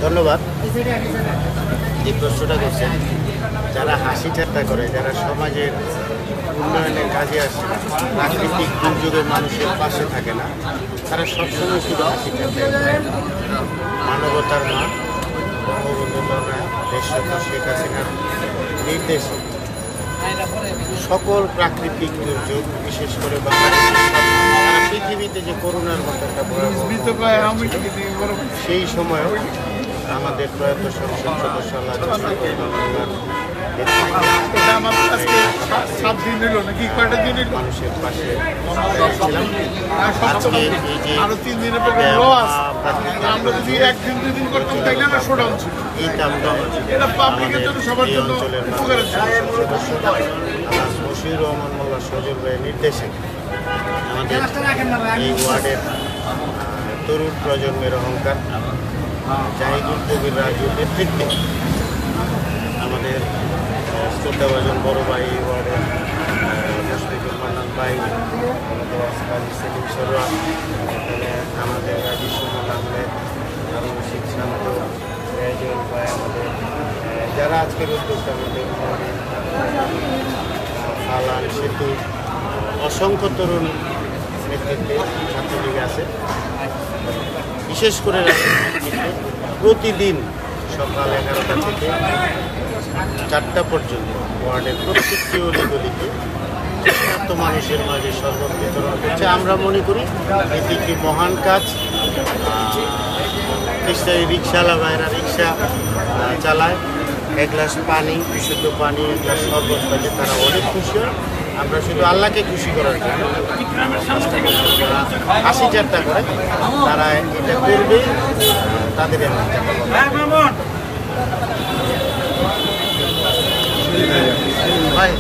ধন্যবাদ। যে প্রশ্নটা করছেন, যারা হাসি ঠাট্টা করে, যারা সমাজের উন্নয়নের কাজে আসে, প্রাকৃতিক দুর্যোগে মানুষের পাশে থাকে না, তারা সবসময় শুধু হাসি ঠাট্টা করে। মানবতার মা বঙ্গবন্ধু কন্যা দেশরত্ন শেখ হাসিনার নির্দেশে সকল প্রাকৃতিক দুর্যোগ, বিশেষ করে সারা পৃথিবীতে যে করোনার মতো একটা সেই সময় আমাদের প্রয়াত সংসদ সদস্য মানুষের পাশে ছিলাম। এই কামটা অঞ্চলের সদস্য মশিউর রহমান মোল্লা সজল ভাইয়ের নির্দেশে আমাদের এই ওয়ার্ডের তরুণ প্রজন্মের অহংকার জাহিদুল কবির রাজুর নেতৃত্বে আমাদের শ্রদ্ধাভাজন বড় ভাই ওয়ার্ডের মুশফিকুর মান্নান ভাই, আমাদের কাজী সেলিম সরোয়া, আমাদের রাজি সুমন আহমেদ, রশিদ শান্ত, রেজল ভাই, আমাদের যারা আজকের উদ্যোক্তা, আমাদের ফালান সেতু, অসংখ্য তরুণ নেতৃত্বে ছাত্রলীগ আছে। বিশেষ করে প্রতিদিন সকাল 11টা থেকে 4টা পর্যন্ত ওয়ার্ডের প্রত্যেকটি অলিগলিতে মানুষের মাঝে শরবত বিতরণ করছে। আমরা মনে করি এটি একটি মহান কাজ। রিক্সাওয়ালা ভাইরা রিক্সা চালায়, এক গ্লাস পানি, বিশুদ্ধ পানি, এক গ্লাস শরবত পাইলে তারা অনেক খুশি হয়। আমরা শুধু আল্লাহকে খুশি করার জন্য হাসি ঠাট্টা করে তারা এটা করবে, তাদের ভাই